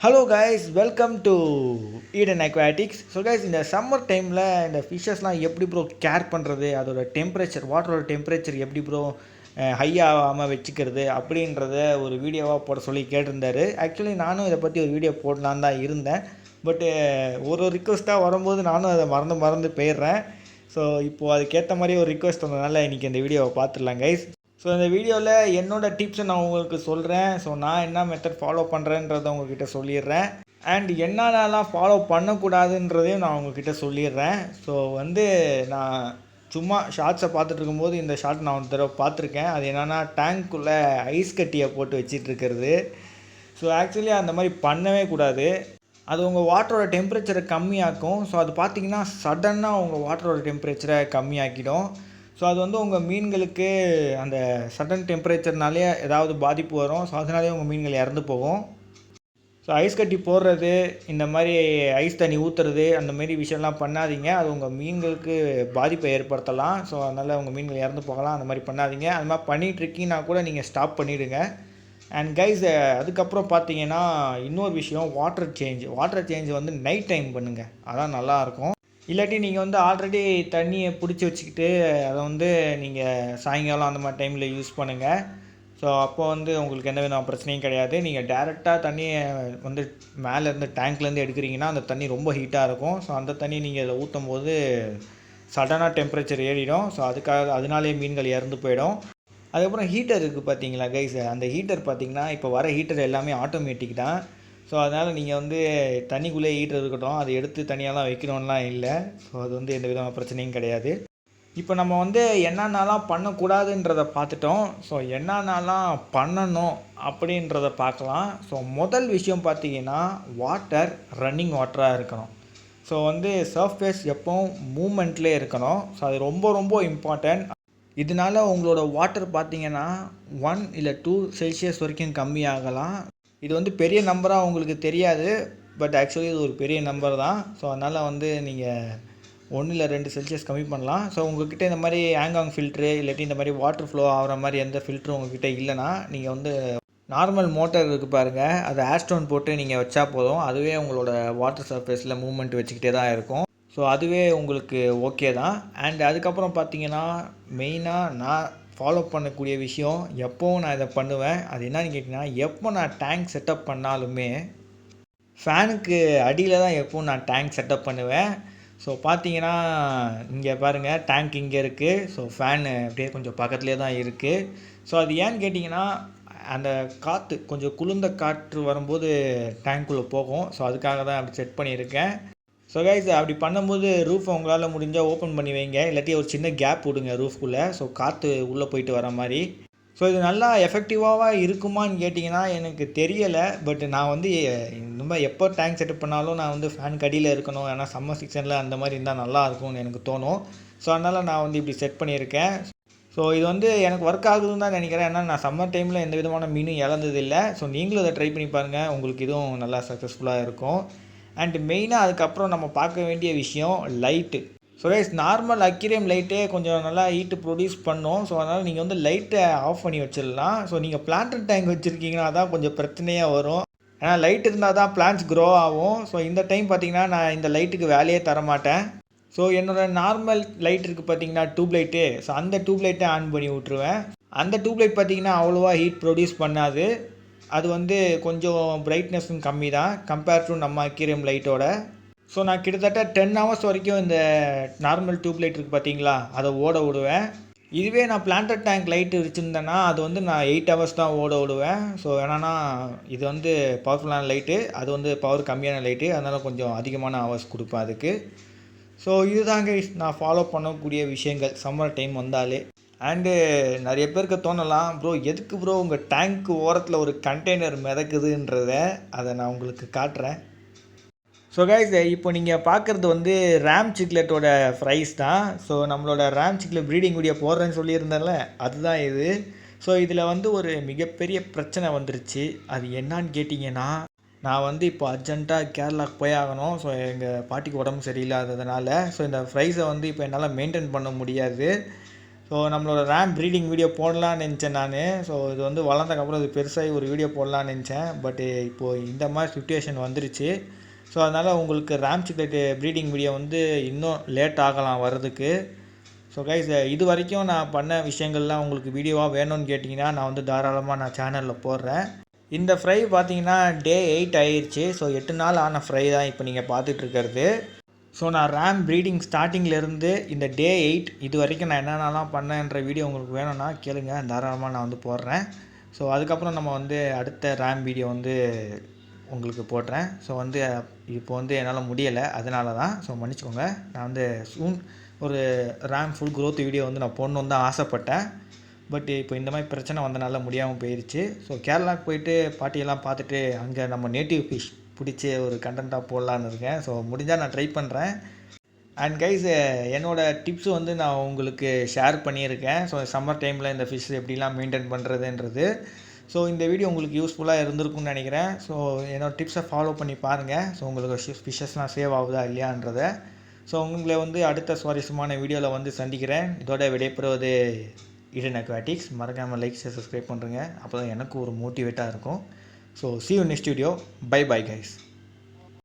Hello guys, welcome to Eden aquatics. So guys, இந்த summer டைமில் இந்த ஃபிஷ்ஷஸ்லாம் எப்படி ப்ரோ கேர் பண்ணுறது, அதோட டெம்பரேச்சர், வாட்டரோட டெம்பரேச்சர் எப்படி ப்ரோ ஹை ஆகாமல் வச்சுக்கிறது அப்படின்றத ஒரு வீடியோவாக போட சொல்லி கேட்டிருந்தாரு. ஆக்சுவலி நானும் இதை பற்றி ஒரு வீடியோ போடலான்னு தான் இருந்தேன். பட்டு ஒரு ரிக்வெஸ்ட்டாக வரும்போது நானும் அதை மறந்து போயிடுறேன். ஸோ இப்போது அதுக்கேற்ற மாதிரி ஒரு ரிக்வெஸ்ட் வந்ததுனால இன்றைக்கி இந்த வீடியோவை பார்த்துடலாம் கைஸ். ஸோ இந்த வீடியோவில் என்னோடய டிப்ஸை நான் உங்களுக்கு சொல்கிறேன். ஸோ நான் என்ன மெத்தட் ஃபாலோ பண்ணுறேன்றதை உங்கள்கிட்ட சொல்லிடுறேன். அண்ட் என்னென்னலாம் ஃபாலோ பண்ணக்கூடாதுன்றதையும் நான் உங்கள்கிட்ட சொல்லிடுறேன். ஸோ நான் சும்மா ஷார்ட்ஸை பார்த்துட்டு இருக்கும்போது இந்த ஷார்ட் நான் ஒரு தடவை பார்த்துருக்கேன். அது என்னென்னா டேங்க்குள்ளே ஐஸ் கட்டியை போட்டு வச்சிட்ருக்கிறது. ஸோ ஆக்சுவலி அந்த மாதிரி பண்ணவே கூடாது. அது உங்கள் வாட்டரோட டெம்பரேச்சரை கம்மியாக்கும். ஸோ அது பார்த்திங்கன்னா சடனாக உங்கள் வாட்டரோட டெம்பரேச்சரை கம்மியாக்கிடும். ஸோ அது உங்கள் மீன்களுக்கு அந்த சடன் டெம்பரேச்சர்னாலே ஏதாவது பாதிப்பு வரும். ஸோ அதனாலே உங்கள் மீன்கள் இறந்து போகும். ஸோ ஐஸ் கட்டி போடுறது, இந்த மாதிரி ஐஸ் தண்ணி ஊற்றுறது, அந்த மாரி விஷயம்லாம் பண்ணாதீங்க. அது உங்கள் மீன்களுக்கு பாதிப்பை ஏற்படுத்தலாம். ஸோ அதனால் உங்கள் மீன்கள் இறந்து போகலாம். அந்த மாதிரி பண்ணாதீங்க. அது மாதிரி பண்ணிகிட்ருக்கீங்கன்னா கூட நீங்கள் ஸ்டாப் பண்ணிவிடுங்க. அண்ட் கைஸ், அதுக்கப்புறம் பார்த்தீங்கன்னா இன்னொரு விஷயம், வாட்டர் சேஞ்ச் நைட் டைம் பண்ணுங்கள். அதான் நல்லாயிருக்கும். இல்லாட்டி நீங்கள் ஆல்ரெடி தண்ணியை பிடிச்சி வச்சுக்கிட்டு அதை நீங்கள் சாயங்காலம் அந்த மாதிரி டைமில் யூஸ் பண்ணுங்கள். ஸோ அப்போ உங்களுக்கு எந்த விதமான பிரச்சனையும் கிடையாது. நீங்கள் டேரெக்டாக தண்ணியை மேலேருந்து டேங்க்லேருந்து எடுக்கிறீங்கன்னா அந்த தண்ணி ரொம்ப ஹீட்டாக இருக்கும். ஸோ அந்த தண்ணி நீங்கள் இதில் ஊற்றும் போது சடனாக டெம்பரேச்சர் ஏறிடும். ஸோ அதனாலே மீன்கள் இறந்து போயிடும். அதுக்கப்புறம் ஹீட்டர் இருக்குது பார்த்தீங்களா கைஸ், அந்த ஹீட்டர் பார்த்திங்கன்னா இப்போ வர ஹீட்டர் எல்லாமே ஆட்டோமேட்டிக் தான். ஸோ அதனால் நீங்கள் தண்ணிக்குள்ளே ஹீட்டர் இருக்கட்டும், அதை எடுத்து தனியாலாம் வைக்கணும்லாம் இல்லை. ஸோ அது எந்த விதமான பிரச்சனையும் கிடையாது. இப்போ நம்ம என்னென்னலாம் பண்ணக்கூடாதுன்றதை பார்த்துட்டோம். ஸோ என்னென்னலாம் பண்ணணும் அப்படின்றத பார்க்கலாம். ஸோ முதல் விஷயம் பார்த்தீங்கன்னா, வாட்டர் ரன்னிங் வாட்டராக இருக்கணும். ஸோ சர்ஃபேஸ் எப்போவும் மூமெண்ட்லேயே இருக்கணும். ஸோ அது ரொம்ப ரொம்ப இம்பார்ட்டன்ட். இதனால் உங்களோட வாட்டர் பார்த்தீங்கன்னா 1 இல்லை 2 செல்சியஸ் வரைக்கும் கம்மியாகலாம். இது பெரிய நம்பராக உங்களுக்கு தெரியாது. பட் ஆக்சுவலி இது ஒரு பெரிய நம்பர் தான். ஸோ அதனால் நீங்கள் 1 இல்லை 2 செல்சியஸ் கம்மி பண்ணலாம். ஸோ உங்கள்கிட்ட இந்த மாதிரி ஹேங்காங் ஃபில்ட்ரு இல்லாட்டி இந்த மாதிரி வாட்டர் ஃப்ளோ ஆகிற மாதிரி எந்த ஃபில்ட்ரும் உங்கள்கிட்ட இல்லைனா, நீங்கள் நார்மல் மோட்டர் இருக்குது பாருங்கள், அதை ஏர்ஸ்டோன் போட்டு நீங்கள் வச்சா போதும். அதுவே உங்களோட வாட்டர் சர்ஃபேஸில் மூவ்மெண்ட் வச்சுக்கிட்டே தான் இருக்கும். ஸோ அதுவே உங்களுக்கு ஓகே தான். அண்ட் அதுக்கப்புறம் பார்த்தீங்கன்னா, மெயினாக நான் ஃபாலோ பண்ணக்கூடிய விஷயம், எப்போவும் நான் இதை பண்ணுவேன். அது என்னன்னு கேட்டிங்கன்னா, எப்போ நான் டேங்க் செட்டப் பண்ணாலுமே ஃபேனுக்கு அடியில் தான் எப்போவும் நான் டேங்க் செட்டப் பண்ணுவேன். ஸோ பார்த்தீங்கன்னா, இங்கே பாருங்கள், டேங்க் இங்கே இருக்குது. ஸோ ஃபேனு அப்படியே கொஞ்சம் பக்கத்துலேயே தான் இருக்குது. ஸோ அது ஏன்னு கேட்டிங்கன்னா, அந்த காற்று கொஞ்சம் குளிர்ந்த காற்று வரும்போது டேங்க்குள்ளே போகும். ஸோ அதுக்காக தான் அப்படி செட் பண்ணியிருக்கேன். ஸோ கைஸ், அப்படி பண்ணும்போது ரூஃபை உங்களால் முடிஞ்சால் ஓப்பன் பண்ணி வைங்க. இல்லாட்டி ஒரு சின்ன கேப் விடுங்க ரூஃப்குள்ளே. ஸோ காற்று உள்ளே போயிட்டு வர மாதிரி. ஸோ இது நல்லா எஃபெக்டிவாக இருக்குமான்னு கேட்டிங்கன்னா எனக்கு தெரியலை. பட் நான் இந்த மாதிரி எப்போ டேங்க் செட்டப் பண்ணாலும் நான் ஃபேன் கடியில் இருக்கணும். ஏன்னா சம்மர் சீசனில் அந்த மாதிரி இருந்தால் நல்லாயிருக்கும்னு எனக்கு தோணும். ஸோ அதனால் நான் இப்படி செட் பண்ணியிருக்கேன். ஸோ இது எனக்கு ஒர்க் ஆகுதுன்னு தான் நினைக்கிறேன். ஏன்னா நான் சம்மர் டைமில் எந்த விதமான மீனும் இழந்ததில்லை. ஸோ நீங்களும் அதை ட்ரை பண்ணி பாருங்கள். உங்களுக்கு இதுவும் நல்லா சக்ஸஸ்ஃபுல்லாக இருக்கும். அண்ட் மெயினாக அதுக்கப்புறம் நம்ம பார்க்க வேண்டிய விஷயம் light. So guys, normal aquarium லைட்டே கொஞ்சம் நல்லா ஹீட்டு ப்ரொடியூஸ் பண்ணும். ஸோ அதனால் நீங்கள் லைட்டை ஆஃப் பண்ணி வச்சிடலாம். ஸோ நீங்கள் பிளான்ட் டேங்க் வச்சுருக்கீங்கன்னா தான் கொஞ்சம் பிரச்சனையாக வரும். ஏன்னா லைட் இருந்தால் தான் பிளான்ட்ஸ் க்ரோ ஆகும். ஸோ இந்த டைம் பார்த்திங்கன்னா நான் இந்த லைட்டுக்கு வேலையே தரமாட்டேன். ஸோ என்னோடய நார்மல் லைட் இருக்குது பார்த்திங்கன்னா, டியூப் லைட்டு. ஸோ அந்த டியூப் லைட்டை ஆன் பண்ணி விட்ருவேன். அந்த டியூப் லைட் பார்த்திங்கன்னா அவ்வளோவா ஹீட் ப்ரொடியூஸ் பண்ணாது. அது கொஞ்சம் பிரைட்னஸும் கம்மி தான் கம்பேர் டு நம்ம அக்வேரியம் லைட்டோட. ஸோ நான் கிட்டத்தட்ட 10 ஹவர்ஸ் வரைக்கும் இந்த நார்மல் டியூப் லைட் இருக்குது பார்த்தீங்களா, அதை ஓட விடுவேன். இதுவே நான் பிளான்டட் டேங்க் லைட்டு வச்சுருந்தேன்னா அது நான் 8 ஹவர்ஸ் தான் ஓட விடுவேன். ஸோ என்னன்னா இது பவர்ஃபுல்லான லைட்டு, அது பவர் கம்மியான லைட்டு, அதனால் கொஞ்சம் அதிகமான ஹவர்ஸ் கொடுப்பேன் அதுக்கு. ஸோ இதுதாங்க நான் ஃபாலோ பண்ணக்கூடிய விஷயங்கள் சம்மர் டைம் வந்தாலே. அண்டு நிறைய பேருக்கு தோணலாம், ப்ரோ எதுக்கு ப்ரோ உங்கள் டேங்க்கு ஓரத்தில் ஒரு கண்டெய்னர் அதை நான் உங்களுக்கு காட்டுறேன். ஸோ கைஸ், இப்போ நீங்கள் பார்க்குறது ரேம் சிக்லெட்டோட ஃப்ரைஸ் தான். ஸோ நம்மளோட ரேம் சிக்லெட் ப்ரீடிங் வீடியோ போடுறேன்னு சொல்லியிருந்தேன்ல, அதுதான் இது. ஸோ இதில் ஒரு மிகப்பெரிய பிரச்சனை வந்துருச்சு. அது என்னான்னு கேட்டிங்கன்னா, நான் இப்போ அர்ஜென்ட்டாக கேரளாவுக்கு போய் ஆகணும். ஸோ எங்கள் பாட்டிக்கு உடம்பு சரியில்லாததுனால ஸோ இந்த ஃப்ரைஸை இப்போ என்னால் மெயின்டைன் பண்ண முடியாது. ஸோ நம்மளோட ரேம் ப்ரீடிங் வீடியோ போடலான்னு நினச்சேன் நான். ஸோ இது வந்து வளர்ந்ததுக்கப்புறம் இது பெருசாகி ஒரு வீடியோ போடலான்னு நினச்சேன். பட்டு இப்போது இந்த மாதிரி சுச்சுவேஷன் வந்துருச்சு. ஸோ அதனால் உங்களுக்கு ரேம் சிக்லெட்டு ப்ரீடிங் வீடியோ வந்து இன்னும் லேட் ஆகலாம் வர்றதுக்கு. ஸோ கைஸ், இது வரைக்கும் நான் பண்ண விஷயங்கள்லாம் உங்களுக்கு வீடியோவாக வேணும்னு கேட்டிங்கன்னா நான் வந்து தாராளமாக நான் சேனலில் போடுறேன். இந்த ஃப்ரை பார்த்தீங்கன்னா டே 8 ஆயிடுச்சு. ஸோ 8 நாள் ஆன ஃப்ரை தான் இப்போ நீங்கள் பார்த்துட்ருக்கிறது. ஸோ நான் ரேம் ப்ரீடிங் ஸ்டார்டிங்லேருந்து இந்த டே 8 இது வரைக்கும் நான் என்னென்னலாம் பண்ணேன்ற வீடியோ உங்களுக்கு வேணும்னா கேளுங்க, தாராளமாக நான் வந்து போடுறேன். ஸோ அதுக்கப்புறம் நம்ம வந்து அடுத்த ரேம் வீடியோ வந்து உங்களுக்கு போடுறேன். ஸோ வந்து இப்போ வந்து என்னால் முடியலை, அதனால தான். ஸோ மன்னிச்சுக்கோங்க. நான் வந்து சூன் ஒரு ரேம் ஃபுல் க்ரோத் வீடியோ வந்து நான் போடணுன்னு தான் ஆசைப்பட்டேன். பட் இப்போ இந்த மாதிரி பிரச்சனை வந்தனால முடியாமல் போயிடுச்சு. ஸோ கேரளாவுக்கு போயிட்டு பாட்டியெல்லாம் பார்த்துட்டு அங்கே நம்ம நேட்டிவ் ஃபிஷ் பிடிச்சி ஒரு கண்டென்ட்டாக போடலான்னு இருக்கேன். ஸோ முடிஞ்சால் நான் ட்ரை பண்ணுறேன். அண்ட் கைஸ், என்னோடய டிப்ஸ் வந்து நான் உங்களுக்கு ஷேர் பண்ணியிருக்கேன். ஸோ சம்மர் டைமில் இந்த ஃபிஷ் எப்படிலாம் மெயின்டைன் பண்ணுறதுன்றது. ஸோ இந்த வீடியோ உங்களுக்கு யூஸ்ஃபுல்லாக இருந்திருக்கும்னு நினைக்கிறேன். ஸோ என்னோடய டிப்ஸை ஃபாலோ பண்ணி பாருங்கள். ஸோ உங்களுக்கு ஃபிஷ்ஷஸ்லாம் சேவ் ஆகுதா இல்லையான்றதை. ஸோ உங்களை வந்து அடுத்த சுவாரஸ்யமான வீடியோவில் வந்து சந்திக்கிறேன். இதோட விடைபெறுவது ஈடன் அக்வாட்டிக்ஸ். மறக்காமல் லைக் சப்ஸ்கிரைப் பண்ணுறேங்க. அப்போ தான் எனக்கு ஒரு மோட்டிவேட்டாக இருக்கும். So see you next video. Bye bye guys.